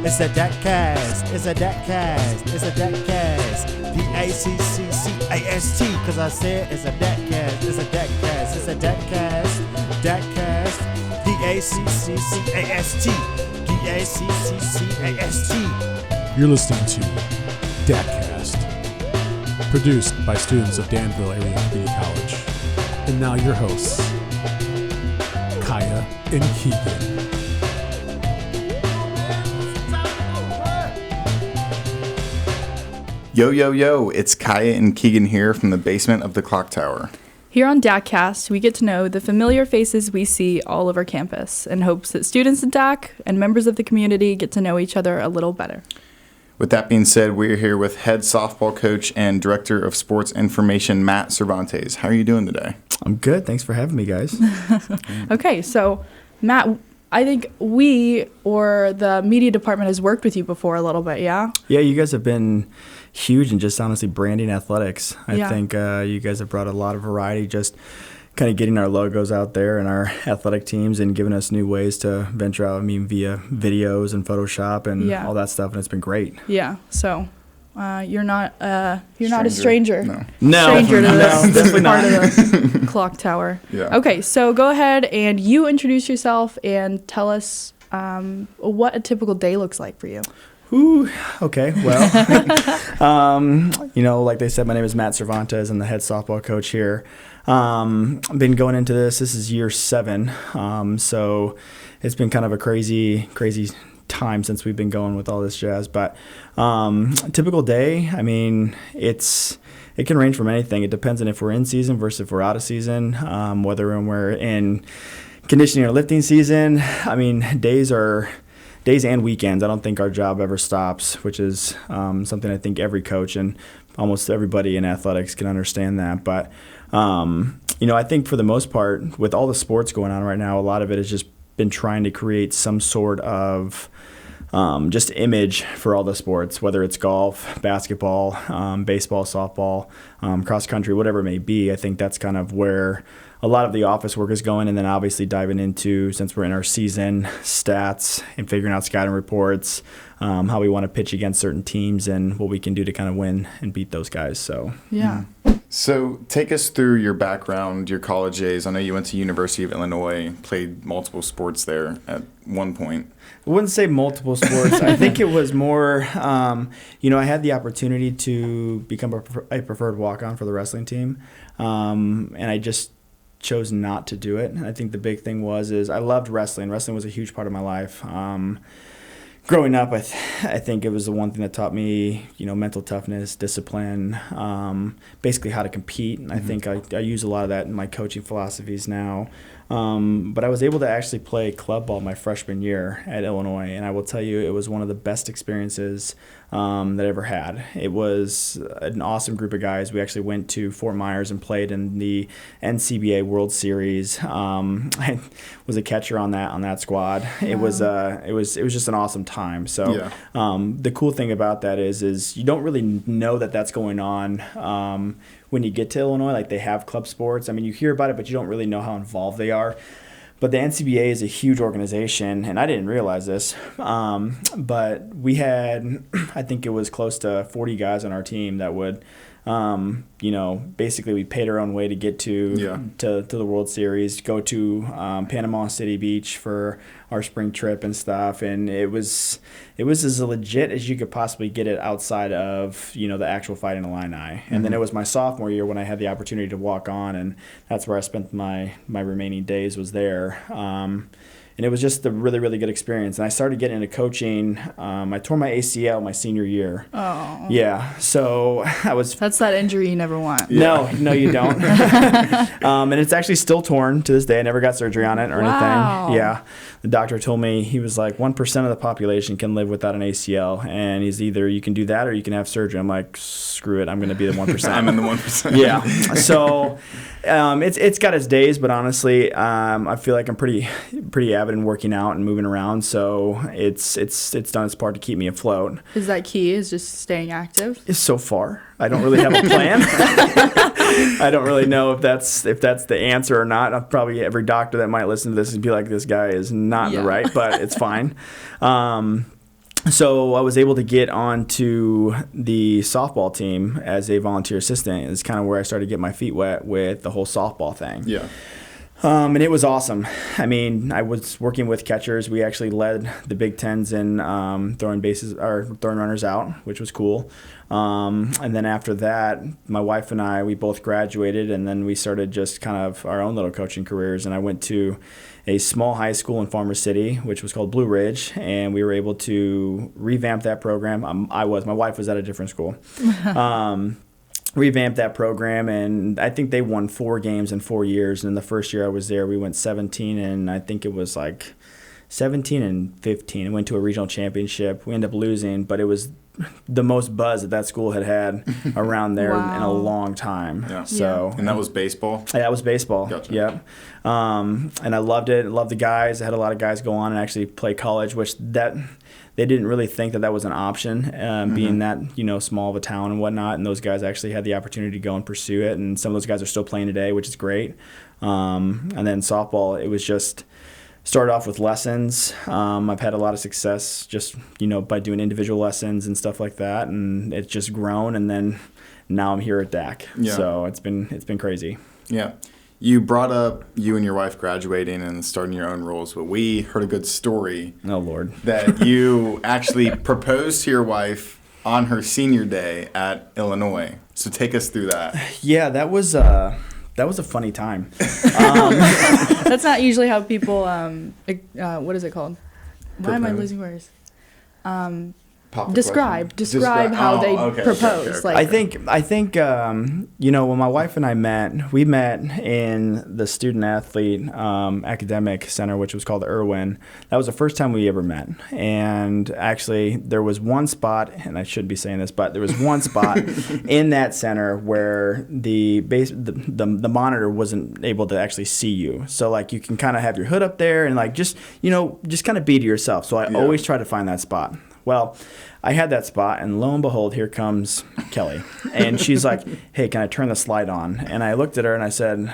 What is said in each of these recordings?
It's a DACCCAST. It's a DACCCAST. It's a DACCCAST. DACCCAST. Because I said it's a DACCCAST. It's a DACCCAST. It's a DACCCAST. DACCCAST. DACCCAST. DACCCAST. You're listening to DACCCAST, produced by students of Danville Area Community College. And now your hosts, Kia and Keegan. Yo, yo, yo, it's Kia and Keegan here from the basement of the clock tower. Here on DACCCAST, we get to know the familiar faces we see all over campus in hopes that students at DAC and members of the community get to know each other a little better. With that being said, we're here with head softball coach and director of sports information, Matt Cervantes. How are you doing today? I'm good. Thanks for having me, guys. Okay, so Matt, I think we or the media department has worked with you before a little bit, yeah? Yeah, you guys have been huge in just honestly branding athletics. I think you guys have brought a lot of variety, just kind of getting our logos out there and our athletic teams and giving us new ways to venture out, via videos and Photoshop and all that stuff, and it's been great. Yeah, so you're not a stranger. No. Stranger to this definitely part not. of the clock tower. Yeah. Okay, so go ahead and you introduce yourself and tell us what a typical day looks like for you. Ooh, okay, well, like they said, my name is Matt Cervantes. I'm the head softball coach here. I've been going into this is year 7, so it's been kind of a crazy time since we've been going with all this jazz. But typical day, it can range from anything. It depends on if we're in season versus if we're out of season, whether we're in conditioning or lifting season. Days and weekends. I don't think our job ever stops, which is something I think every coach and almost everybody in athletics can understand that. But, I think for the most part, with all the sports going on right now, a lot of it has just been trying to create some sort of just image for all the sports, whether it's golf, basketball, baseball, softball, cross country, whatever it may be. I think that's kind of where a lot of the office work is going, and then obviously diving into, since we're in our season, stats and figuring out scouting reports, how we want to pitch against certain teams and what we can do to kind of win and beat those guys. So yeah. So take us through your background, your college days. I know you went to University of Illinois, played multiple sports there at one point. I wouldn't say multiple sports. I think it was more, I had the opportunity to become a preferred walk-on for the wrestling team, and I just chose not to do it. I think the big thing is I loved wrestling. Wrestling was a huge part of my life. Growing up, I think it was the one thing that taught me, mental toughness, discipline, basically how to compete. And I think I use a lot of that in my coaching philosophies now. But I was able to actually play club ball my freshman year at Illinois, and I will tell you it was one of the best experiences that I ever had. It was an awesome group of guys. We actually went to Fort Myers and played in the NCBA World Series. I was a catcher on that squad. It was just an awesome time. So the cool thing about that is you don't really know that that's going on when you get to Illinois. Like, they have club sports. You hear about it, but you don't really know how involved they are. But the NCBA is a huge organization, and I didn't realize this, but we had, I think it was close to 40 guys on our team that would, basically we paid our own way to get to the World Series, go to Panama City Beach for our spring trip and stuff, and it was as legit as you could possibly get it outside of the actual Fighting Illini. And then it was my sophomore year when I had the opportunity to walk on, and that's where I spent my remaining days was there. And it was just a really, really good experience. And I started getting into coaching. I tore my ACL my senior year. Oh. Yeah. So That's that injury you never want. Yeah. No, you don't. And it's actually still torn to this day. I never got surgery on it or anything. Yeah. The doctor told me, he was like, 1% of the population can live without an ACL. And he's either you can do that or you can have surgery. I'm like, screw it. I'm going to be the 1%. I'm in the 1%. Yeah. So it's got its days, but honestly, I feel like I'm pretty avid in working out and moving around. So it's done its part to keep me afloat. Is that key? Is just staying active? So far, I don't really have a plan. I don't really know if that's the answer or not. Probably every doctor that might listen to this would be like, this guy is not in the right, but it's fine. So I was able to get onto the softball team as a volunteer assistant. It's kind of where I started to get my feet wet with the whole softball thing. Yeah. And it was awesome. I mean, I was working with catchers. We actually led the Big Tens in throwing runners out, which was cool. And then after that, my wife and I, we both graduated, and then we started just kind of our own little coaching careers. And I went to a small high school in Farmer City, which was called Blue Ridge, and we were able to revamp that program. My wife was at a different school. Revamped that program, and I think they won 4 games in 4 years. And the first year I was there, we went 17, and I think it was like 17 and 15. I went to a regional championship. We ended up losing, but it was the most buzz that school had around there in a long time. Yeah. So, and that was baseball? Yeah, that was baseball. Gotcha. Yep. And I loved it. I loved the guys. I had a lot of guys go on and actually play college, which they didn't really think that was an option, being that, small of a town and whatnot. And those guys actually had the opportunity to go and pursue it. And some of those guys are still playing today, which is great. And then softball, it was just started off with lessons. I've had a lot of success just, by doing individual lessons and stuff like that. And it's just grown. And then now I'm here at DAC. Yeah. So it's been crazy. Yeah. You brought up you and your wife graduating and starting your own roles, but we heard a good story. Oh, Lord. That you actually proposed to your wife on her senior day at Illinois. So take us through that. Yeah, that was a funny time. That's not usually how people, what is it called? Why am I losing words? Describe how they propose. Okay. I think when my wife and I met, we met in the student athlete academic center, which was called Irwin. That was the first time we ever met. And actually, there was one spot, and I shouldn't be saying this, but there was one spot in that center where the monitor wasn't able to actually see you. So like you can kind of have your hood up there and like just kind of be to yourself. So I always try to find that spot. Well, I had that spot, and lo and behold, here comes Kelly. And she's like, hey, can I turn the slide on? And I looked at her, and I said,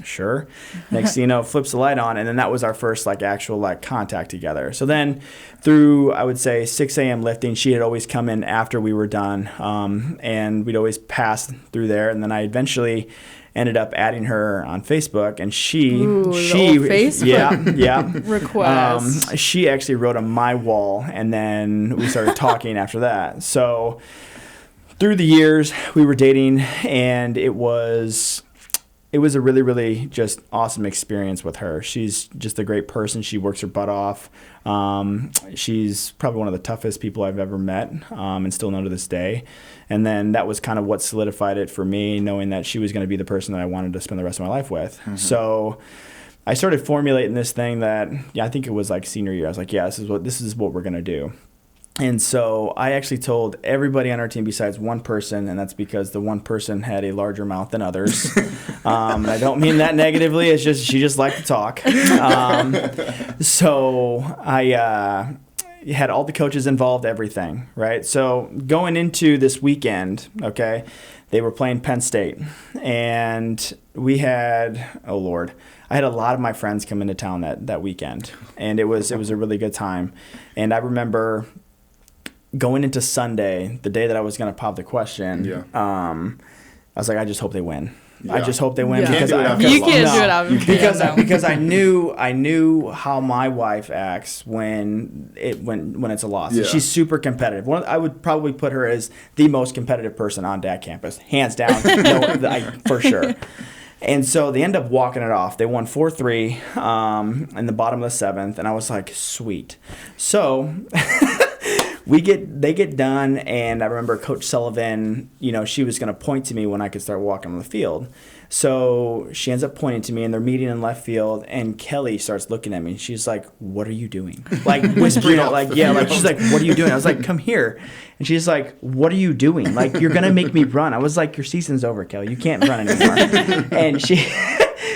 sure. Next thing you know, flips the light on, and then that was our first actual contact together. So then through, I would say, 6 a.m. lifting, she had always come in after we were done, and we'd always pass through there. And then I eventually ended up adding her on Facebook, and she Facebook request. She actually wrote on my wall, and then we started talking after that. So through the years, we were dating, and it was a really, really just awesome experience with her. She's just a great person. She works her butt off. She's probably one of the toughest people I've ever met, and still know to this day. And then that was kind of what solidified it for me, knowing that she was going to be the person that I wanted to spend the rest of my life with. Mm-hmm. So I started formulating this thing that, I think it was senior year. I was like, this is what we're going to do. And so I actually told everybody on our team besides one person, and that's because the one person had a larger mouth than others. And I don't mean that negatively. It's just she just liked to talk. So I had all the coaches involved, everything, right? So going into this weekend, okay, they were playing Penn State. And we had, oh, Lord, I had a lot of my friends come into town that weekend. And it was a really good time. And I remember going into Sunday, the day that I was going to pop the question, I was like, I just hope they win. Yeah. I just hope they win because you can't do it out because I knew how my wife acts when it's a loss. Yeah. She's super competitive. I would probably put her as the most competitive person on DAC campus, hands down, for sure. And so they end up walking it off. They won 4-3 in the bottom of the 7th, and I was like, sweet. So they get done, and I remember Coach Sullivan, she was going to point to me when I could start walking on the field. So she ends up pointing to me, and they're meeting in left field, and Kelly starts looking at me, and she's like, what are you doing? Whispering out, she's like, what are you doing? I was like, come here. And she's like, what are you doing? You're going to make me run. I was like, your season's over, Kelly. You can't run anymore. And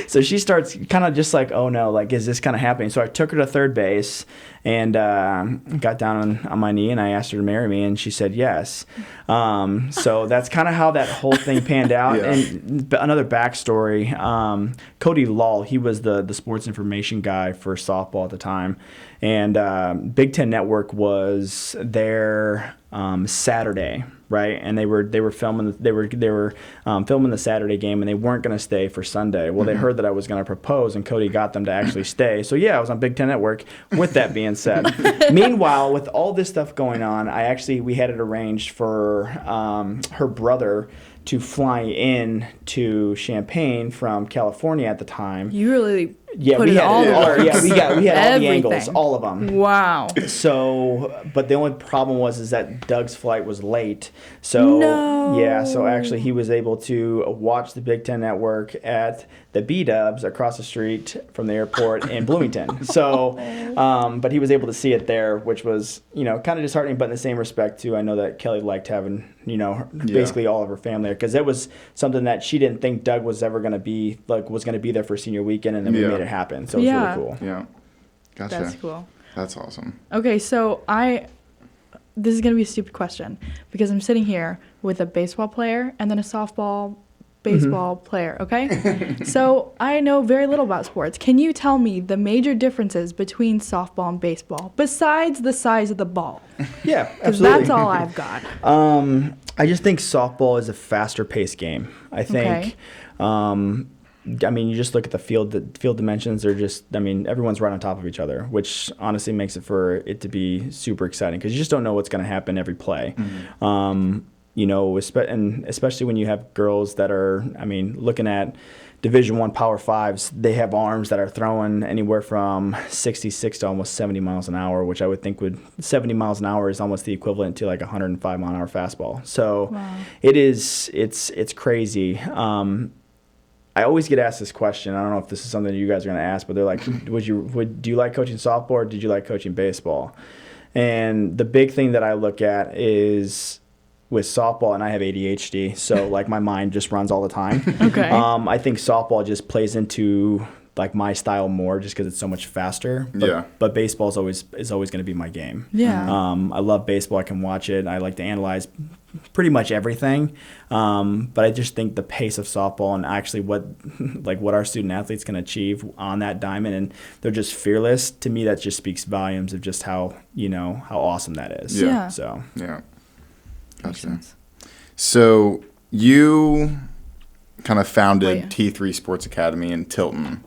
So she starts kind of just like, oh no, like, is this kind of happening? So I took her to third base and got down on my knee and I asked her to marry me, and she said yes. So that's kind of how that whole thing panned out. Yeah. And another backstory, Cody Lull, he was the sports information guy for softball at the time. And Big Ten Network was there Saturday, right? And they were filming filming the Saturday game, and they weren't going to stay for Sunday. Well, they heard that I was going to propose, and Cody got them to actually stay. So yeah, I was on Big Ten Network. With that being said, meanwhile, with all this stuff going on, we had it arranged for her brother to fly in to Champaign from California at the time. You really put it we had all it, over. yeah, we had all the Everything. angles, all of them. Wow. So, but the only problem was that Doug's flight was late. So, No. yeah, so actually he was able to watch the Big Ten Network at the B-Dubs across the street from the airport in Bloomington. So, but he was able to see it there, which was, kind of disheartening, but in the same respect too, I know that Kelly liked having, basically all of her family there, because it was something that she didn't think Doug was ever going to be, there for senior weekend, and then we made it happen. So it was really cool. Yeah. Gotcha. That's cool. That's awesome. Okay, so this is going to be a stupid question because I'm sitting here with a baseball player and then a softball baseball player, okay? So I know very little about sports. Can you tell me the major differences between softball and baseball besides the size of the ball? Yeah, Because absolutely. that's all I've got. I just think softball is a faster paced game. I think, you just look at the field dimensions. They're just, everyone's right on top of each other, which honestly makes it for it to be super exciting because you just don't know what's going to happen every play. And especially when you have girls that are, looking at Division I Power Fives, they have arms that are throwing anywhere from 66 to almost 70 miles an hour, which I would think 70 miles an hour is almost the equivalent to like a 105 mile an hour fastball. So it's crazy. I always get asked this question. I don't know if this is something you guys are going to ask, but they're like, do you like coaching softball or did you like coaching baseball? And the big thing that I look at is with softball, and I have ADHD, so like my mind just runs all the time. Okay. I think softball just plays into like my style more just because it's so much faster. But baseball is always going to be my game. Yeah. I love baseball. I can watch it. I like to analyze pretty much everything. But I just think the pace of softball and actually what our student athletes can achieve on that diamond, and they're just fearless. To me, that just speaks volumes of just how awesome that is. Yeah. So. Yeah. Gotcha. So you kind of founded T3 Sports Academy in Tilton.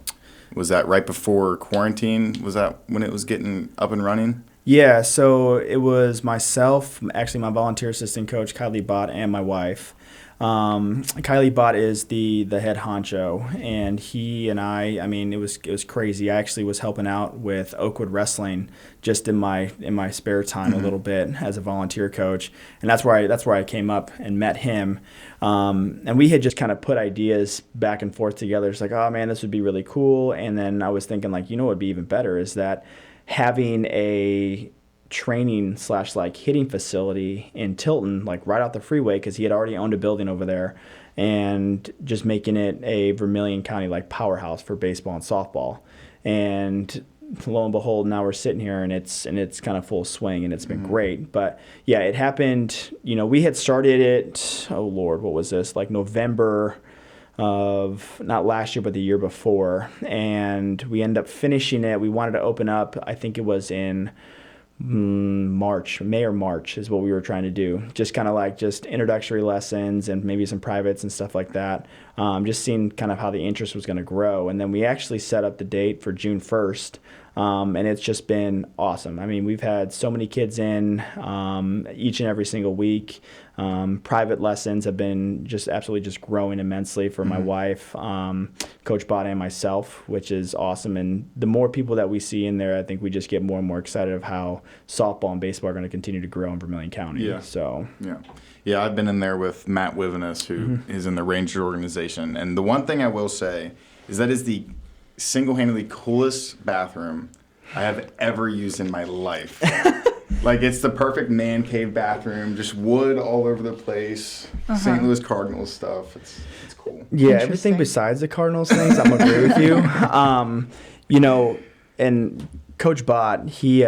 Was that right before quarantine? Was that when it was getting up and running? Yeah, so it was myself, actually my volunteer assistant coach, Kylie Bott, and my wife. Kylie Bott is the head honcho, and he and I it was crazy. I actually was helping out with Oakwood Wrestling just in my spare time a little bit as a volunteer coach, and that's where I came up and met him. And we had just kind of put ideas back and forth together. It's like, oh man, this would be really cool. And then I was thinking like, what would be even better is that having a training / like hitting facility in Tilton, like right off the freeway, because he had already owned a building over there, and just making it a Vermilion County like powerhouse for baseball and softball. And lo and behold, now we're sitting here and it's kind of full swing, and it's been great. But yeah, it happened. We had started it. Oh Lord, what was this? Like November of not last year but the year before, and we ended up finishing it. We wanted to open up. I think it was in May or March is what we were trying to do. Just kind of like just introductory lessons and maybe some privates and stuff like that. Just seeing kind of how the interest was going to grow. And then we actually set up the date for June 1st. And it's just been awesome. We've had so many kids in each and every single week. Private lessons have been just absolutely just growing immensely for my wife, Coach Bott, and myself, which is awesome. And the more people that we see in there, I think we just get more and more excited of how softball and baseball are going to continue to grow in Vermilion County. Yeah. So. Yeah, I've been in there with Matt Wivenis, who is in the Ranger organization. And the one thing I will say is that is the single-handedly coolest bathroom I have ever used in my life. Like, it's the perfect man cave bathroom, just wood all over the place. St. Louis Cardinals stuff. It's cool. Yeah, everything besides the Cardinals things, I'm agree with you. You know, and Coach Bott, he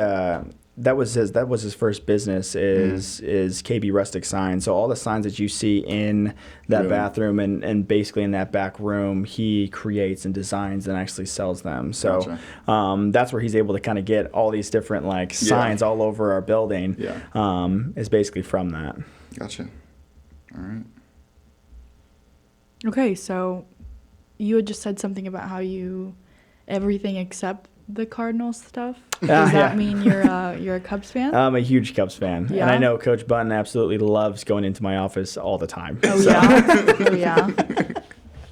that was his first business is KB Rustic Signs. So all the signs that you see in that bathroom and basically in that back room, he creates and designs and actually sells them. So that's where he's able to kind of get all these different like signs all over our building. Is basically from that. Gotcha. All right. Okay, so you had just said something about how everything except the Cardinals stuff. Does that mean you're a Cubs fan? I'm a huge Cubs fan, and I know Coach Button absolutely loves going into my office all the time. Yeah.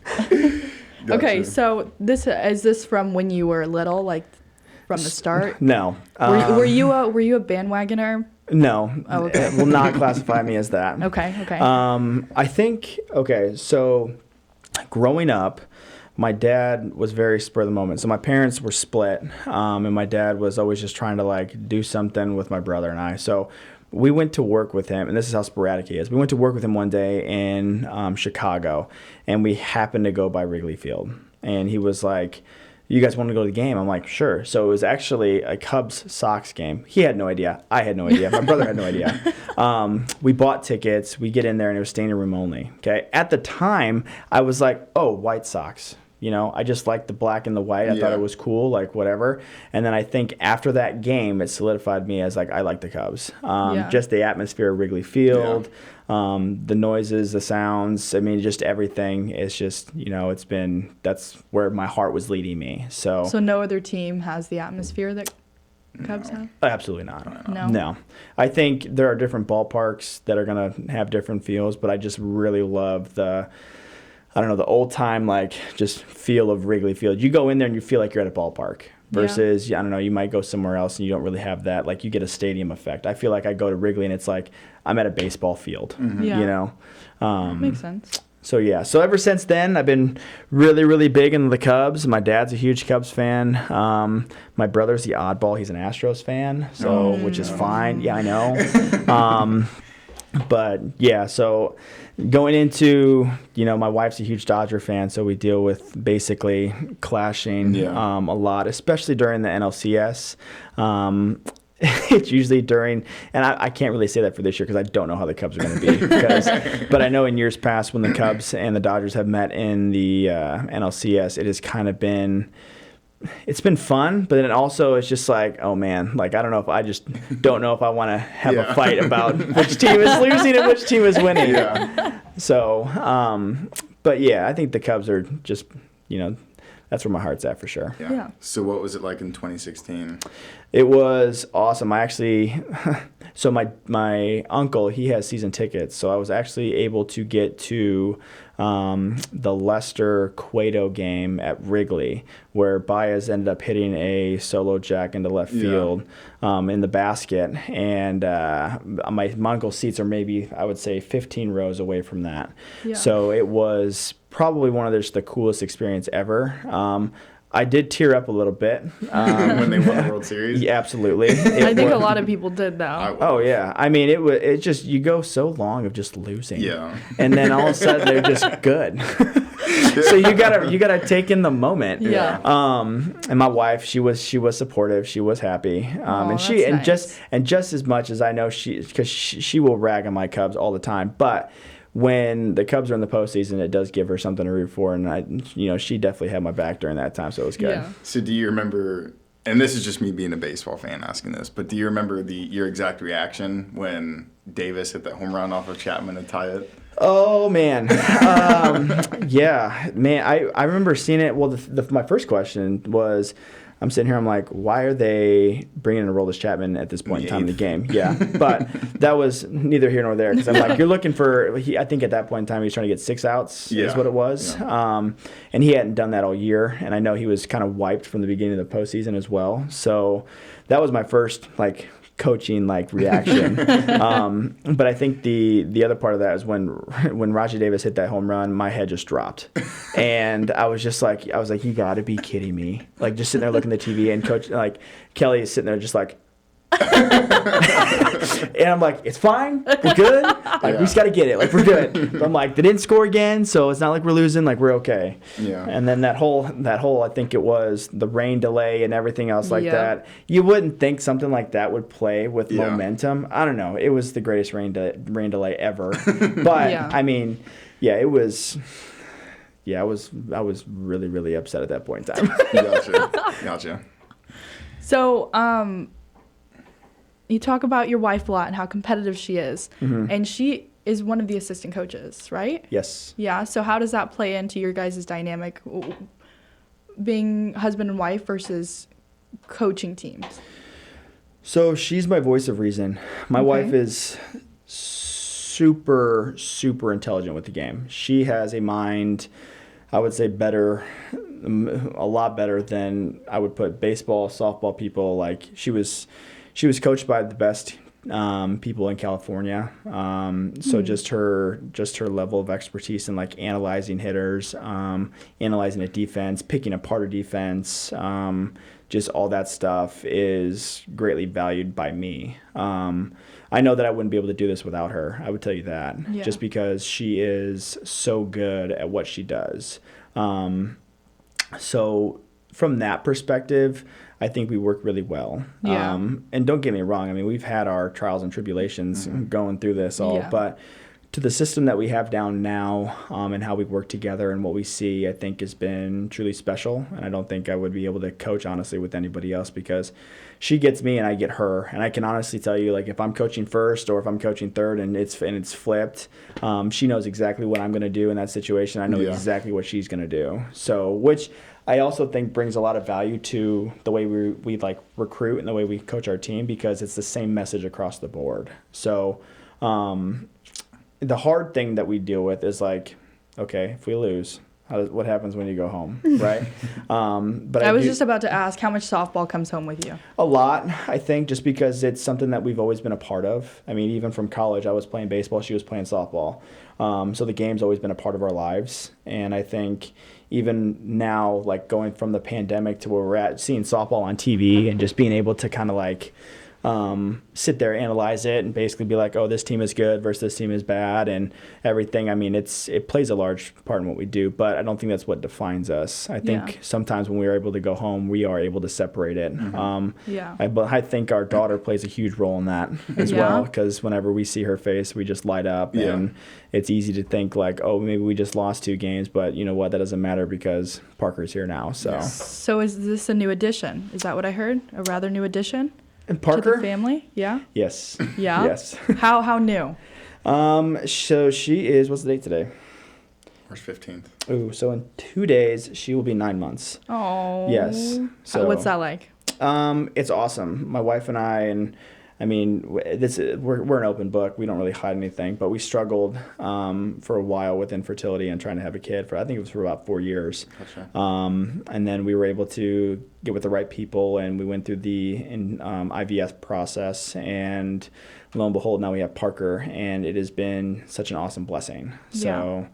Gotcha. Okay, so is this from when you were little, like from the start? No. Were you a bandwagoner? No. Oh, okay. It will not classify me as that. Okay. I think so growing up, my dad was very spur of the moment. So my parents were split, and my dad was always just trying to like do something with my brother and I. So we went to work with him, and this is how sporadic he is. We went to work with him one day in Chicago, and we happened to go by Wrigley Field. And he was like, "You guys want to go to the game?" I'm like, "Sure." So it was actually a Cubs-Sox game. He had no idea. I had no idea. My brother had no idea. We bought tickets. We get in there, and it was standing room only. Okay. At the time, I was like, "Oh, White Sox." You know, I just liked the black and the white. I thought it was cool, like whatever. And then I think after that game, it solidified me as like I like the Cubs. Just the atmosphere of Wrigley Field, the noises, the sounds. I mean, just everything. It's just, you know, that's where my heart was leading me. So no other team has the atmosphere that Cubs have? Absolutely not. No. I think there are different ballparks that are going to have different feels, but I just really love the old time, like, just feel of Wrigley Field. You go in there and you feel like you're at a ballpark versus, I don't know, you might go somewhere else and you don't really have that. Like, you get a stadium effect. I feel like I go to Wrigley and it's like I'm at a baseball field, you know? Makes sense. So, yeah. So, ever since then, I've been really, really big into the Cubs. My dad's a huge Cubs fan. My brother's the oddball. He's an Astros fan, which is fine. Yeah, I know. But yeah, so going into, you know, my wife's a huge Dodger fan, so we deal with basically clashing a lot, especially during the NLCS. It's usually during, and I can't really say that for this year because I don't know how the Cubs are going to be. But I know in years past when the Cubs and the Dodgers have met in the NLCS, it has kind of been. It's been fun, but then also it's just like, oh man, like I just don't know if I want to have a fight about which team is losing and which team is winning. So, but yeah, I think the Cubs are just, you know, that's where my heart's at for sure. Yeah. So what was it like in 2016? It was awesome. I actually, so my uncle, he has season tickets, so I was actually able to get to the Leicester-Cueto game at Wrigley, where Baez ended up hitting a solo jack into left field in the basket, and my uncle's seats are maybe, I would say, 15 rows away from that. Yeah. So it was probably one of the coolest experience ever. I did tear up a little bit. When they won the World Series? Yeah, absolutely. I think a lot of people did, though. Oh, yeah. I mean, it just, you go so long of just losing. Yeah. And then all of a sudden, they're just good. So you gotta take in the moment. Yeah. And my wife, she was supportive. She was happy. Just as much as I know because she will rag on my Cubs all the time. But when the Cubs are in the postseason, it does give her something to root for, and she definitely had my back during that time, so it was good. Yeah. So do you remember? And this is just me being a baseball fan asking this, but do you remember your exact reaction when Davis hit that home run off of Chapman to tie it? Oh man, yeah, man. I remember seeing it. Well, my first question was, I'm sitting here, I'm like, why are they bringing in Aroldis Chapman at this point in time in the game? Yeah, but that was neither here nor there because I'm like, you're looking for. I think at that point in time he was trying to get 6 outs is what it was, and he hadn't done that all year, and I know he was kind of wiped from the beginning of the postseason as well. So that was my first coaching reaction. But I think the other part of that is when Rajai Davis hit that home run, my head just dropped, and I was like, you got to be kidding me! Just sitting there looking at the TV, and Coach Kelly is sitting there just like, And I'm like, it's fine. We're good. Like, we just got to get it. Like, we're good. But I'm like, they didn't score again, so it's not like we're losing. Like, we're okay. Yeah. And then that whole, I think it was the rain delay and everything else like that. You wouldn't think something like that would play with momentum. I don't know. It was the greatest rain delay ever. But, I mean, it was... Yeah, I was really, really upset at that point in time. Gotcha. So, you talk about your wife a lot and how competitive she is. And she is one of the assistant coaches, right? Yes. Yeah, so how does that play into your guys' dynamic, being husband and wife versus coaching teams? So she's my voice of reason. My wife is super, super intelligent with the game. She has a mind, I would say, better, a lot better than I would put baseball, softball people. Like, she was coached by the best people in California. So just her level of expertise in like analyzing hitters, analyzing a defense, picking apart a defense, just all that stuff is greatly valued by me. I know that I wouldn't be able to do this without her. I would tell you that, just because she is so good at what she does. So from that perspective, I think we work really well. And don't get me wrong. I mean, we've had our trials and tribulations going through this all, but to the system that we have down now, and how we work together and what we see, I think has been truly special. And I don't think I would be able to coach honestly with anybody else, because she gets me and I get her. And I can honestly tell you, like, if I'm coaching first or if I'm coaching third and it's flipped, she knows exactly what I'm going to do in that situation. I know exactly what she's going to do. So, which I also think brings a lot of value to the way we like recruit and the way we coach our team, because it's the same message across the board. So, the hard thing that we deal with is like, okay, if we lose, what happens when you go home, right? But I was just about to ask, how much softball comes home with you? A lot, I think, just because it's something that we've always been a part of. I mean, even from college, I was playing baseball, she was playing softball. So the game's always been a part of our lives. And I think even now, like going from the pandemic to where we're at, seeing softball on TV and just being able to kind of like sit there, analyze it, and basically be like, oh, this team is good versus this team is bad and everything. I mean, it plays a large part in what we do, but I don't think that's what defines us. I think sometimes when we are able to go home, we are able to separate it. But I think our daughter plays a huge role in that as well, because whenever we see her face, we just light up, and it's easy to think like, oh, maybe we just lost 2 games, but you know what? That doesn't matter because Parker's here now. So is this a new addition? Is that what I heard? A rather new addition? And Parker? To the family? Yeah? Yes. Yeah? Yes. How new? So she is, what's the date today? March 15th. Ooh, so in 2 days, she will be 9 months. Oh. Yes. So what's that like? It's awesome. My wife and I mean, we're an open book. We don't really hide anything, but we struggled for a while with infertility and trying to have a kid I think it was for about 4 years. Gotcha. And then we were able to get with the right people, and we went through the IVF process, and lo and behold, now we have Parker, and it has been such an awesome blessing. So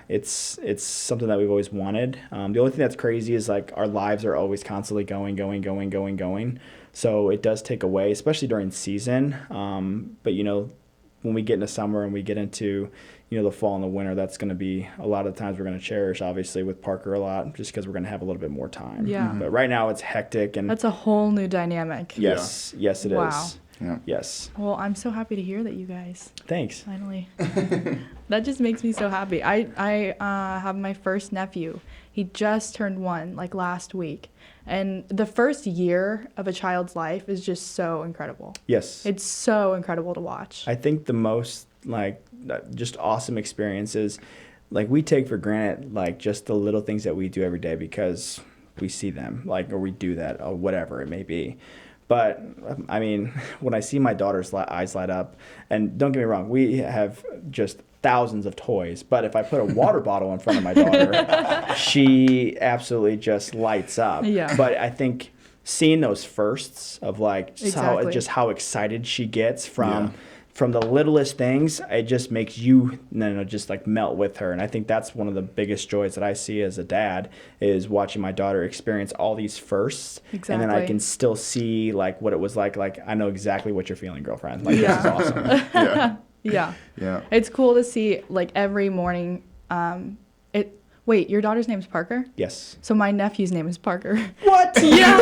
it's something that we've always wanted. The only thing that's crazy is like our lives are always constantly going. So it does take away, especially during season. But, you know, when we get into summer and we get into, you know, the fall and the winter, that's going to be a lot of the times we're going to cherish, obviously, with Parker a lot, just because we're going to have a little bit more time. Yeah. But right now it's hectic. And that's a whole new dynamic. Yes, it is. Wow. Yeah. Yes. Well, I'm so happy to hear that you guys. Thanks. Finally. That just makes me so happy. I have my first nephew. He just turned 1 like last week. And the first year of a child's life is just so incredible. Yes. It's so incredible to watch. I think the most like just awesome experiences, like we take for granted like just the little things that we do every day because we see them, like, or we do that or whatever it may be. But, I mean, when I see my daughter's eyes light up, and don't get me wrong, we have just thousands of toys, but if I put a water bottle in front of my daughter, she absolutely just lights up. Yeah. But I think seeing those firsts of, like, how excited she gets from from the littlest things, it just makes you just like melt with her. And I think that's one of the biggest joys that I see as a dad is watching my daughter experience all these firsts. Exactly. And then I can still see like what it was like I know exactly what you're feeling, girlfriend. Like this is awesome. Yeah. It's cool to see like every morning. Wait, your daughter's name is Parker? Yes. So my nephew's name is Parker. What? Yeah.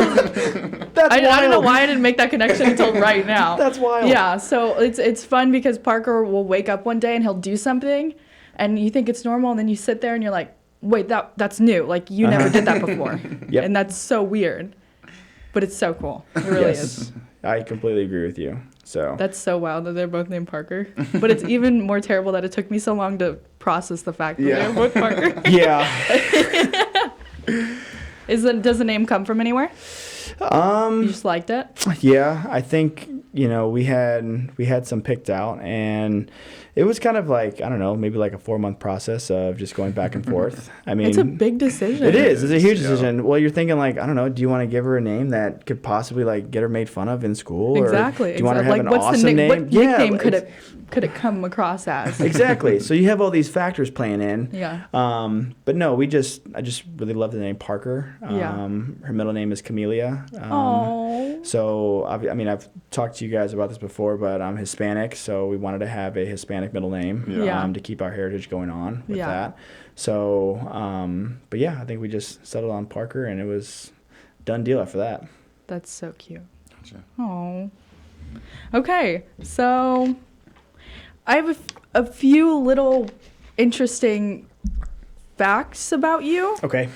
That's I wild. don't know why I didn't make that connection until right now. That's wild. Yeah, so it's fun because Parker will wake up one day and he'll do something and you think it's normal and then you sit there and you're like, wait, that's new. Like you never did that before. Yep. And that's so weird. But it's so cool. It really is. I completely agree with you. So That's so wild that they're both named Parker. But it's even more terrible that it took me so long to process the fact that they're both Parker. yeah. Does the name come from anywhere? You just liked it? Yeah, I think, we had some picked out, and it was kind of like, I don't know, maybe like a 4-month process of just going back and forth. I mean, It's a big decision. It is. It's a huge decision. Well, you're thinking like, I don't know, do you want to give her a name that could possibly like get her made fun of in school? Exactly. Or do you want to have like, an what's awesome the name? What nickname could it come across as? Exactly. So you have all these factors playing in. Yeah. But no, I just really love the name Parker. Her middle name is Camellia. Oh. So I've talked to you guys about this before, but I'm Hispanic, so we wanted to have a Hispanic middle name to keep our heritage going on with that. So, but yeah, I think we just settled on Parker, and it was done deal after that. That's so cute. Gotcha. Oh. Okay, so I have a few little interesting facts about you. Okay.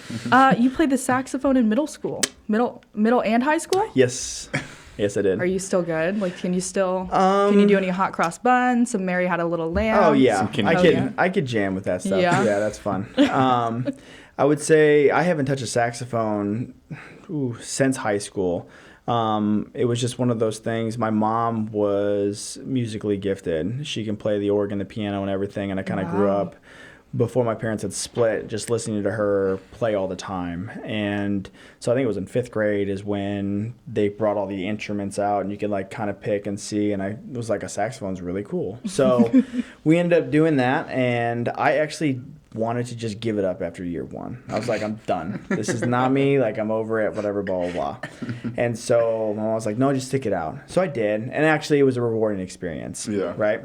You played the saxophone in middle and high school? Yes. Yes, I did. Are you still good? Like, can you do any hot cross buns? Some Mary Had a Little Lamb? Oh yeah, Some I could jam with that stuff. Yeah. Yeah, that's fun. I would say I haven't touched a saxophone since high school. It was just one of those things. My mom was musically gifted. She can play the organ, the piano, and everything. And I kind of grew up before my parents had split, just listening to her play all the time. And so I think it was in 5th grade is when they brought all the instruments out, and you could like kind of pick and see. And I was like, a saxophone's really cool. So we ended up doing that, and I actually wanted to just give it up after year 1. I was like, I'm done. This is not me. Like, I'm over it, whatever, blah, blah, blah. And so my mom was like, no, just stick it out. So I did. And actually, it was a rewarding experience. Yeah. Right?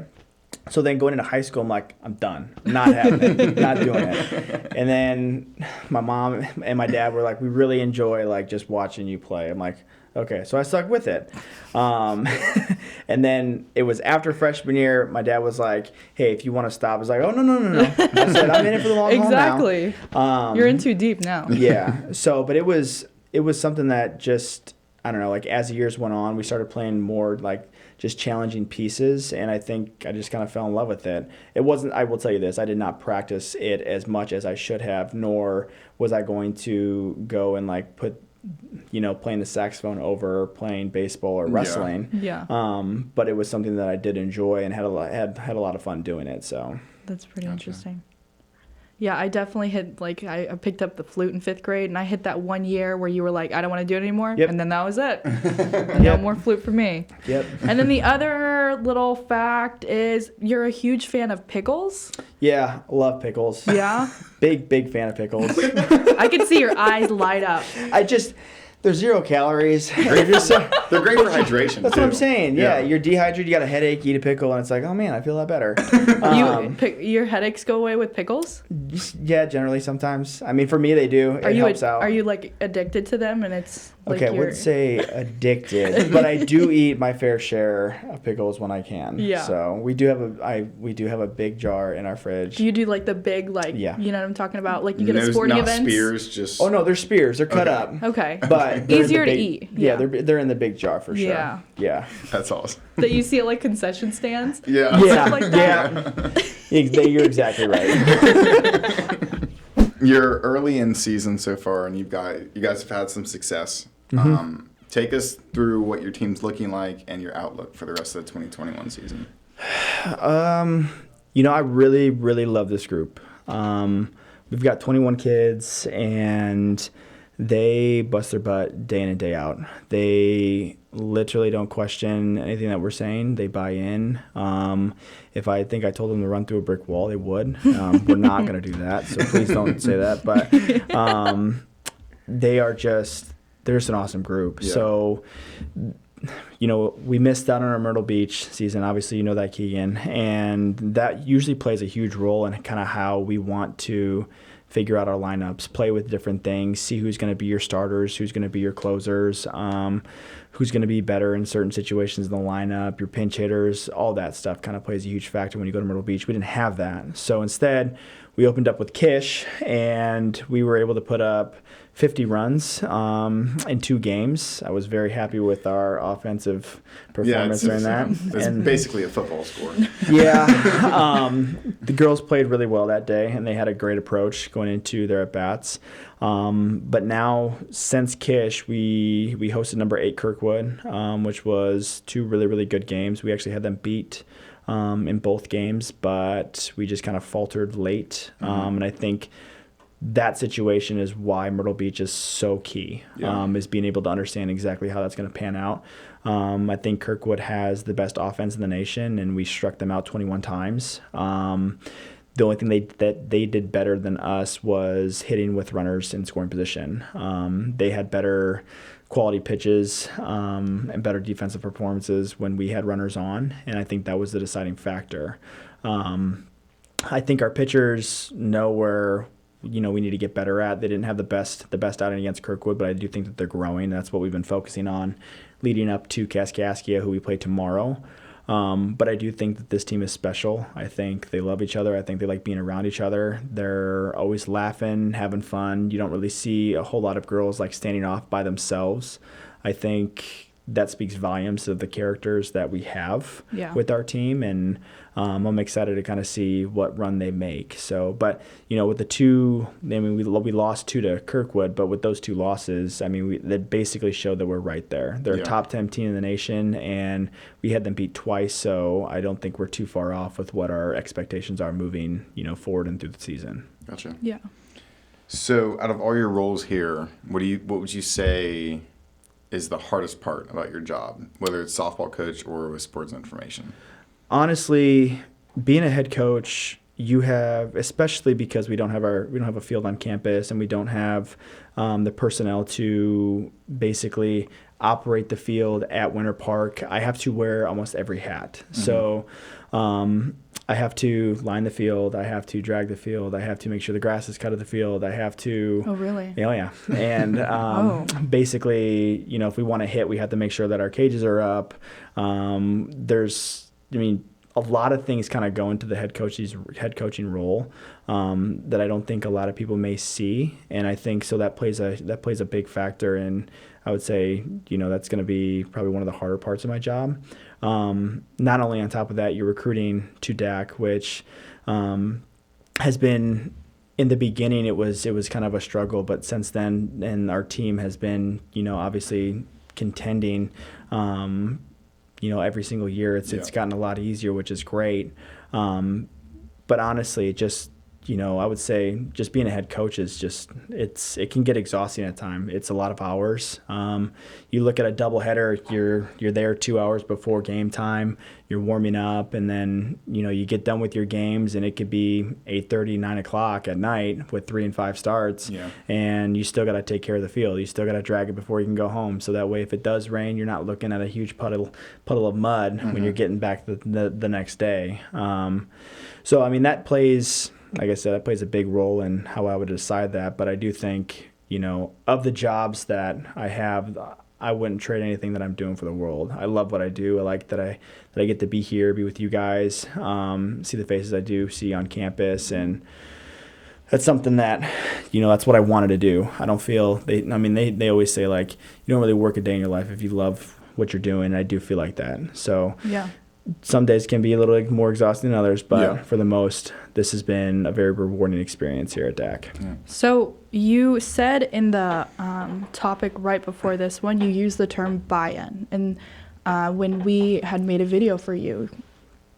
So then going into high school, I'm like, I'm done. Not having it. Not doing it. And then my mom and my dad were like, we really enjoy, like, just watching you play. I'm like, okay. So I stuck with it. And then it was after freshman year, my dad was like, hey, if you want to stop. I was like, oh, no. I said, I'm in it for the long haul now. Exactly. You're in too deep now. Yeah. So, but it was something that just, I don't know, like as the years went on, we started playing more like just challenging pieces, and I think I just kind of fell in love with it. It wasn't, I will tell you this, I did not practice it as much as I should have, nor was I going to go and like put, playing the saxophone over playing baseball or wrestling. Yeah. But it was something that I did enjoy and had a lot of fun doing it. So that's pretty interesting. Yeah, I definitely hit, like, I picked up the flute in 5th grade, and I hit that 1 year where you were like, I don't want to do it anymore. Yep. And then that was it. No more flute for me. Yep. And then the other little fact is you're a huge fan of pickles. Yeah, love pickles. Yeah? Big fan of pickles. I can see your eyes light up. They're 0 calories. They're great for hydration. That's too. what I'm saying. Yeah, you're dehydrated, you got a headache, you eat a pickle, and it's like, oh man, I feel a lot better. Your headaches go away with pickles? Yeah, generally sometimes. I mean, for me, they do. It helps out. Are you like addicted to them, and it's like okay, I wouldn't say addicted, but I do eat my fair share of pickles when I can. Yeah. So we do have a big jar in our fridge. Do you do like the big Yeah. You know what I'm talking about? Like you get a sporting event. Spears, just. Oh no, they're spears. They're cut up. Okay. But they're easier in the to big, eat. Yeah, they're in the big jar for sure. Yeah. Yeah. That's awesome. That you see at like concession stands. Yeah. Yeah. Like that. Yeah. You're exactly right. You're early in season so far, and you guys have had some success. Mm-hmm. Take us through what your team's looking like and your outlook for the rest of the 2021 season. I really, really love this group. We've got 21 kids, and they bust their butt day in and day out. They literally don't question anything that we're saying. They buy in. If I think I told them to run through a brick wall, they would. We're not going to do that, so please don't say that. But they're just an awesome group. Yeah. So, we missed out on our Myrtle Beach season. Obviously, that, Keegan. And that usually plays a huge role in kind of how we want to figure out our lineups, play with different things, see who's going to be your starters, who's going to be your closers, who's going to be better in certain situations in the lineup, your pinch hitters, all that stuff kind of plays a huge factor when you go to Myrtle Beach. We didn't have that. So instead, we opened up with Kish, and we were able to put up 50 runs in 2 games. I was very happy with our offensive performance during that. It's basically a football score. Yeah. The girls played really well that day, and they had a great approach going into their at-bats. But now, since Kish, we hosted number 8 Kirkwood, which was 2 really, really good games. We actually had them beat in both games, but we just kind of faltered late. And I think that situation is why Myrtle Beach is so key, is being able to understand exactly how that's going to pan out. I think Kirkwood has the best offense in the nation, and we struck them out 21 times. The only thing that they did better than us was hitting with runners in scoring position. They had better quality pitches and better defensive performances when we had runners on, and I think that was the deciding factor. I think our pitchers know where we need to get better at. They didn't have the best outing against Kirkwood, but I do think that they're growing. That's what we've been focusing on leading up to Kaskaskia, who we play tomorrow. But I do think that this team is special. I think they love each other. I think they like being around each other. They're always laughing, having fun. You don't really see a whole lot of girls like standing off by themselves. I think that speaks volumes of the characters that we have with our team, and I'm excited to kind of see what run they make. So, but with the 2, we lost 2 to Kirkwood, but with those 2 losses, that basically showed that we're right there. They're a top 10 team in the nation, and we had them beat twice. So I don't think we're too far off with what our expectations are moving, forward and through the season. Gotcha. Yeah. So, out of all your roles here, what would you say is the hardest part about your job, whether it's softball coach or with sports information? Honestly, being a head coach, you have, especially because we don't have a field on campus, and we don't have the personnel to basically operate the field at Winter Park. I have to wear almost every hat. Mm-hmm. So I have to line the field. I have to drag the field. I have to make sure the grass is cut of the field. I have to. Oh, really? Oh, yeah. And basically, if we want to hit, we have to make sure that our cages are up. A lot of things kind of go into the head coaching role that I don't think a lot of people may see, and I think so that plays a big factor in. I would say that's going to be probably one of the harder parts of my job. Not only on top of that, you're recruiting to DAC, which has been in the beginning it was kind of a struggle, but since then, and our team has been obviously contending. Every single year it's gotten a lot easier, which is great. But honestly, I would say just being a head coach is it can get exhausting at times. It's a lot of hours. You look at a doubleheader, you're there 2 hours before game time, you're warming up, and then you get done with your games, and it could be 8:30, 9 o'clock at night with 3 and 5 starts, and you still got to take care of the field. You still got to drag it before you can go home. So that way, if it does rain, you're not looking at a huge puddle of mud when you're getting back the next day. So that plays. Like I said, that plays a big role in how I would decide that. But I do think, of the jobs that I have, I wouldn't trade anything that I'm doing for the world. I love what I do. I like that I get to be here, be with you guys, see the faces I do see on campus, and that's something that, that's what I wanted to do. I don't feel they always say like you don't really work a day in your life if you love what you're doing. And I do feel like that. So yeah. Some days can be a little more exhausting than others, but for the most, this has been a very rewarding experience here at DAC. Yeah. So you said in the topic right before this one, you used the term buy-in. And when we had made a video for you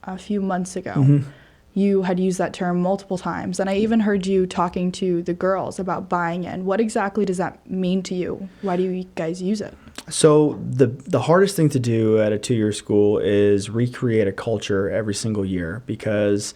a few months ago, you had used that term multiple times, and I even heard you talking to the girls about buying in. What exactly does that mean to you? Why do you guys use it? So the hardest thing to do at a 2-year school is recreate a culture every single year, because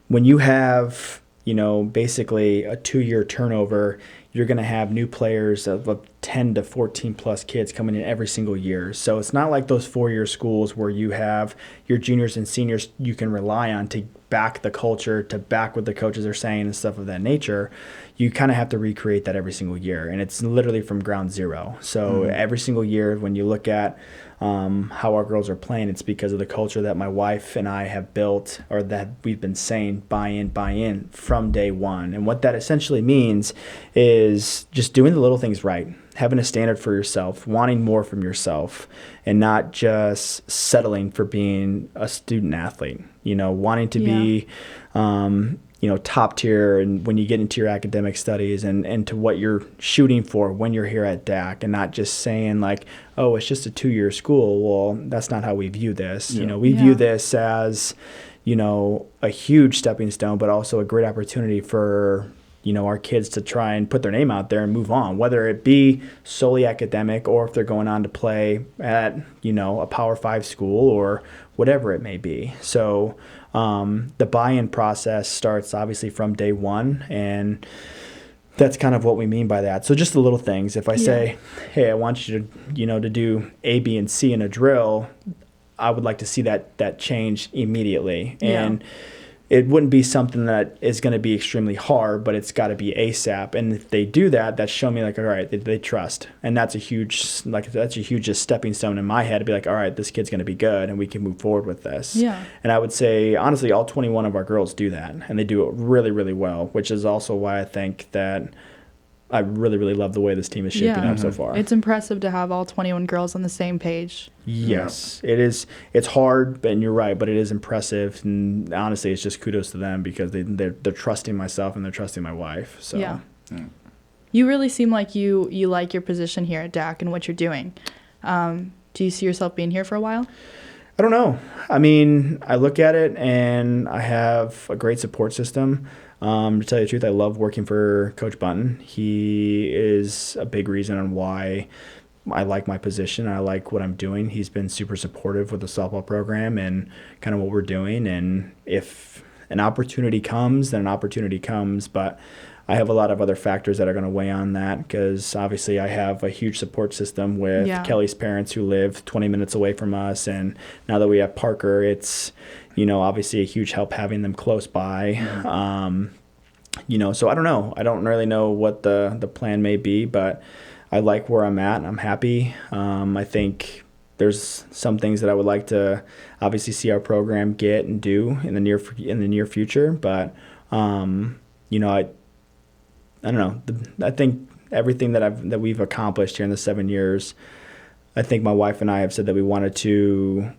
when you have, basically a 2-year turnover, you're going to have new players of 10 to 14 plus kids coming in every single year. So it's not like those 4-year schools where you have your juniors and seniors you can rely on to back the culture, to back what the coaches are saying and stuff of that nature. You kind of have to recreate that every single year, and it's literally from ground zero. So every single year when you look at how our girls are playing, it's because of the culture that my wife and I have built, or that we've been saying buy in from day one. And what that essentially means is just doing the little things right, having a standard for yourself, wanting more from yourself, and not just settling for being a student athlete, wanting to be top tier, and when you get into your academic studies and to what you're shooting for when you're here at DAC, and not just saying like, oh, it's just a 2-year school. Well, that's not how we view this. We view this as, a huge stepping stone, but also a great opportunity for, our kids to try and put their name out there and move on, whether it be solely academic or if they're going on to play at, a Power 5 school or whatever it may be. So the buy-in process starts obviously from day one, and that's kind of what we mean by that. So just the little things. If I say, hey, I want you to, to do A, B, and C in a drill, I would like to see that change immediately. And it wouldn't be something that is going to be extremely hard, but it's got to be ASAP. And if they do that, that's showing me like, all right, they trust. And that's a huge just stepping stone in my head to be like, all right, this kid's going to be good and we can move forward with this. Yeah. And I would say, honestly, all 21 of our girls do that, and they do it really, really well, which is also why I think that I really, really love the way this team is shaping up so far. It's impressive to have all 21 girls on the same page. Yes, it is. It's hard, and you're right, but it is impressive. And honestly, it's just kudos to them, because they're trusting myself and they're trusting my wife. So yeah. You really seem like you like your position here at DAC and what you're doing. Do you see yourself being here for a while? I don't know. I mean, I look at it and I have a great support system. To tell you the truth, I love working for Coach Bunton. He is a big reason on why I like my position. I like what I'm doing. He's been super supportive with the softball program and kind of what we're doing. And if an opportunity comes, then an opportunity comes. But I have a lot of other factors that are going to weigh on that, because obviously I have a huge support system with Kelly's parents who live 20 minutes away from us. And now that we have Parker, it's, obviously a huge help having them close by. So I don't know. I don't really know what the plan may be, but I like where I'm at. I'm happy. I think there's some things that I would like to obviously see our program get and do in the near future. But, I don't know. I think everything that we've accomplished here in the 7 years, I think my wife and I have said that we wanted to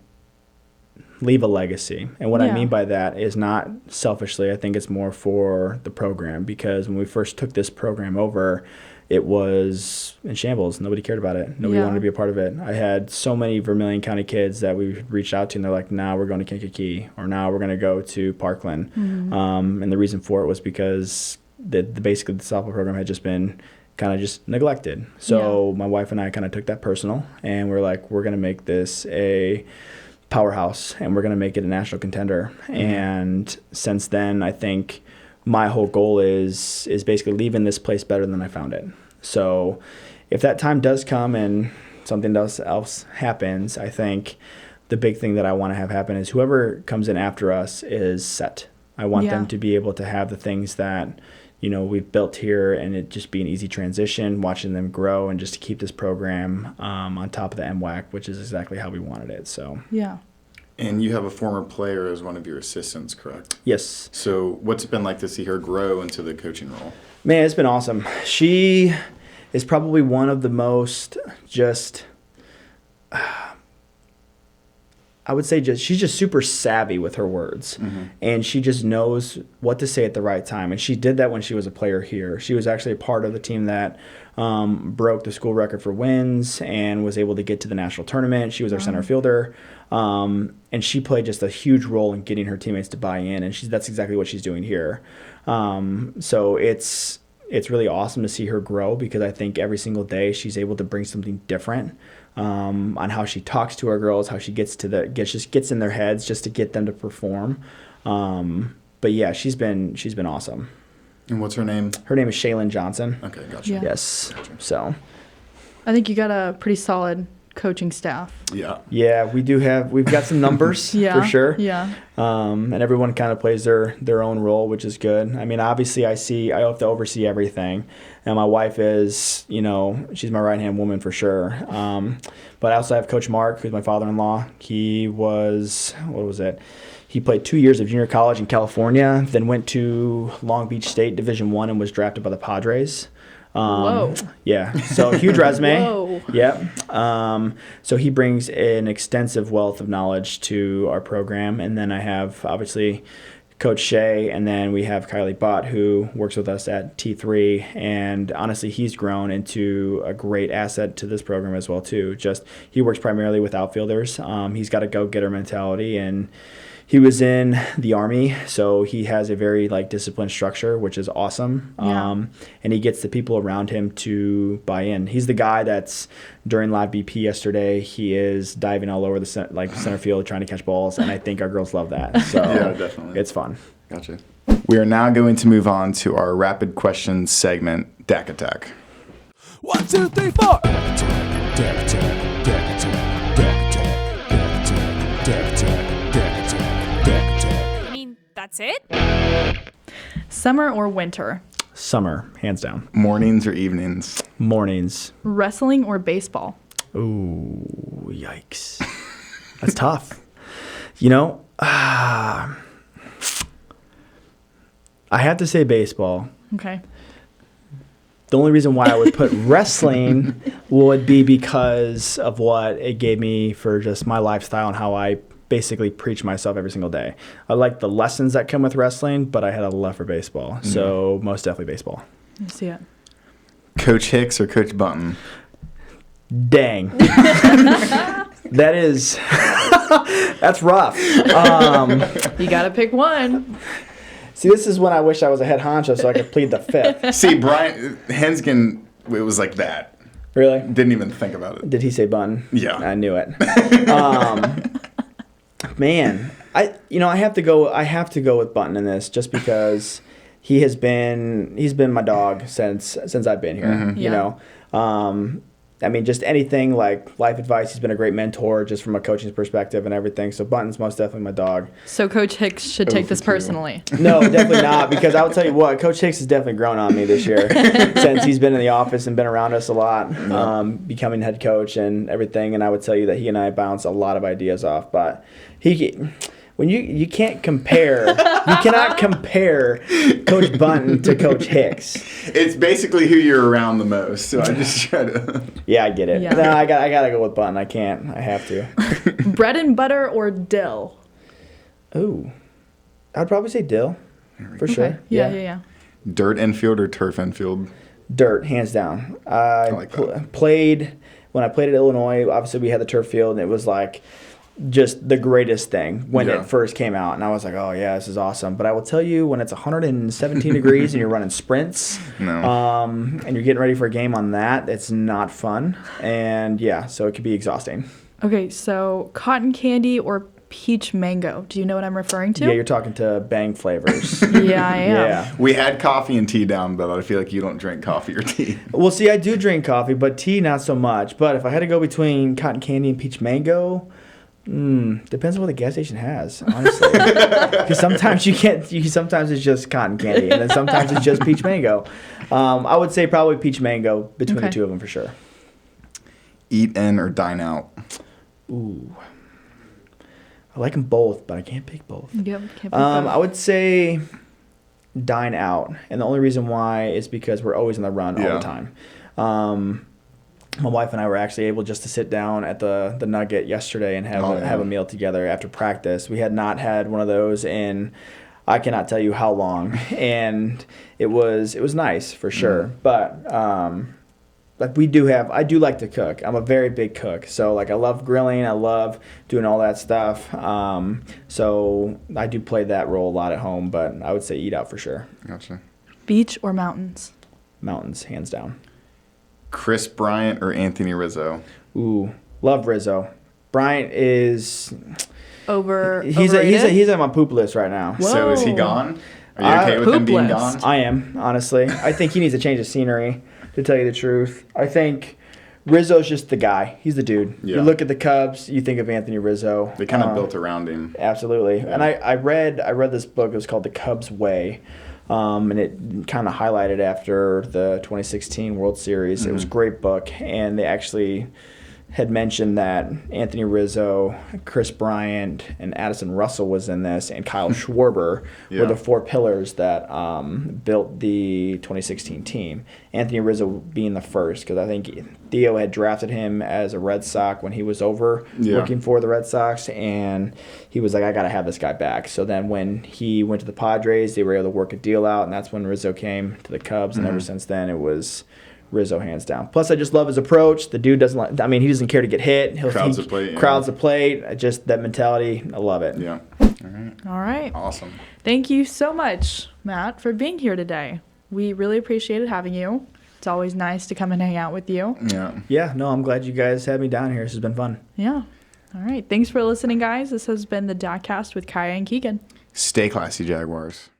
leave a legacy. And what I mean by that is not selfishly. I think it's more for the program, because when we first took this program over, it was in shambles. Nobody cared about it. Nobody wanted to be a part of it. I had so many Vermilion County kids that we reached out to, and they're like, now we're going to Kankakee, or now we're going to go to Parkland. And the reason for it was because basically the softball program had just been kind of just neglected. So my wife and I kind of took that personal, and we're like, we're going to make this a powerhouse, and we're going to make it a national contender. And since then, I think my whole goal is basically leaving this place better than I found it. So if that time does come and something else happens, I think the big thing that I want to have happen is whoever comes in after us is set. I want them to be able to have the things that we've built here, and it just be an easy transition, watching them grow, and just to keep this program on top of the MWAC, which is exactly how we wanted it. So And you have a former player as one of your assistants, correct? Yes. So what's it been like to see her grow into the coaching role? Man, it's been awesome. She is probably one of the most just I would say she's just super savvy with her words, and she just knows what to say at the right time. And she did that when she was a player here. She was actually a part of the team that broke the school record for wins and was able to get to the national tournament. She was our center fielder, and she played just a huge role in getting her teammates to buy in. And that's exactly what she's doing here. So it's really awesome to see her grow, because I think every single day she's able to bring something different. On how she talks to our girls, how she gets in their heads just to get them to perform. But yeah, she's been awesome. And what's her name? Her name is Shaylin Johnson. Okay, gotcha. Yeah. Yes. So I think you got a pretty solid coaching staff. Yeah. yeah, we've got some numbers Yeah. for sure. Yeah. And everyone kind of plays their own role, which is good. I mean, obviously I have to oversee everything. And my wife is, she's my right-hand woman for sure. But I also have Coach Mark, who's my father-in-law. He was, He played 2 years of junior college in California, then went to Long Beach State Division I and was drafted by the Padres. Whoa. Yeah, so huge resume. Whoa. Yep. So he brings an extensive wealth of knowledge to our program. And then I have, obviously, Coach Shea, and then we have Kylie Bott, who works with us at T3. And honestly, he's grown into a great asset to this program as well, too. Just he works primarily with outfielders. He's got a go-getter mentality, and he was in the Army, so he has a very disciplined structure, which is awesome. Yeah. And he gets the people around him to buy in. He's the guy that's during live BP yesterday. He is diving all over the center field trying to catch balls, and I think our girls love that. So Yeah, definitely. it's fun. Gotcha. We are now going to move on to our rapid questions segment, Deck Attack. 1, 2, 3, 4. Deck attack, deck attack, deck attack, deck attack, deck attack, deck attack, deck attack, deck attack. I mean, that's it? Summer or winter? Summer, hands down. Mornings or evenings? Mornings. Wrestling or baseball? Ooh, yikes. That's tough. I have to say baseball. Okay. The only reason why I would put wrestling would be because of what it gave me for just my lifestyle and how I basically preach myself every single day. I like the lessons that come with wrestling, but I had a love for baseball. So most definitely baseball. I see it. Coach Hicks or Coach Bunton? Dang. That is, that's rough. You got to pick one. See, this is when I wish I was a head honcho so I could plead the fifth. See, Brian Hensgen, it was like that. Really? Didn't even think about it. Did he say bun? Yeah. I knew it. Man, I have to go with Button in this just because he's been my dog since I've been here. Mm-hmm. Yeah. I mean, just anything like life advice. He's been a great mentor just from a coaching perspective and everything. So Button's most definitely my dog. So Coach Hicks should take this for two. personally. No, definitely not, because I will tell you what, Coach Hicks has definitely grown on me this year since he's been in the office and been around us a lot, becoming head coach and everything. And I would tell you that he and I bounce a lot of ideas off. But when you can't compare, you cannot compare Coach Bunton to Coach Hicks. It's basically who you're around the most, so I just try to... Yeah, I get it. Yeah. No, I gotta go with Bunton. I can't. I have to. Bread and butter or dill? Ooh, I'd probably say dill for sure. Okay. Yeah. Dirt infield or turf infield? Dirt, hands down. I like that. When I played at Illinois, obviously we had the turf field, and it was like just the greatest thing when it first came out. And I was like, oh, yeah, this is awesome. But I will tell you, when it's 117 degrees and you're running sprints and you're getting ready for a game on that, it's not fun. And, yeah, so it could be exhausting. Okay, so cotton candy or peach mango? Do you know what I'm referring to? Yeah, you're talking to Bang flavors. Yeah, I am. Yeah. We had coffee and tea down, but I feel like you don't drink coffee or tea. Well, see, I do drink coffee, but tea not so much. But if I had to go between cotton candy and peach mango... depends on what the gas station has, honestly. Because sometimes sometimes it's just cotton candy, and then sometimes it's just peach mango. I would say probably peach mango between the two of them for sure. Eat in or dine out? Ooh. I like them both, but I can't pick both. Yep, can't pick I would say dine out, and the only reason why is because we're always on the run all the time. my wife and I were actually able just to sit down at the Nugget yesterday and have a meal together after practice. We had not had one of those in I cannot tell you how long, and it was nice for sure. But like I do like to cook. I'm a very big cook, so like I love grilling. I love doing all that stuff. So I do play that role a lot at home, but I would say eat out for sure. Gotcha. Beach or mountains? Mountains, hands down. Chris Bryant or Anthony Rizzo? Ooh, love Rizzo. Bryant is overrated? He's on my poop list right now. Whoa. So is he gone? Are you okay with him being gone? I am, honestly. I think he needs a change of scenery, to tell you the truth. I think Rizzo's just the guy. He's the dude. Yeah. You look at the Cubs, you think of Anthony Rizzo. They kind of built around him. Absolutely. Yeah. And I read this book. It was called The Cubs Way. And it kind of highlighted after the 2016 World Series. It was a great book, and they actually had mentioned that Anthony Rizzo, Chris Bryant, and Addison Russell was in this, and Kyle Schwarber were the four pillars that built the 2016 team. Anthony Rizzo being the first, because I think Theo had drafted him as a Red Sox when he was over working for the Red Sox, and he was like, I got to have this guy back. So then when he went to the Padres, they were able to work a deal out, and that's when Rizzo came to the Cubs, and ever since then it was Rizzo hands down. Plus, I just love his approach. The dude doesn't he doesn't care to get hit. Crowds the plate. Crowds the plate. Just that mentality. I love it. Yeah. All right. Awesome. Thank you so much, Matt, for being here today. We really appreciated having you. It's always nice to come and hang out with you. Yeah. Yeah, no, I'm glad you guys had me down here. This has been fun. Yeah. All right. Thanks for listening, guys. This has been the DACCAST with Kia and Keegan. Stay classy, Jaguars.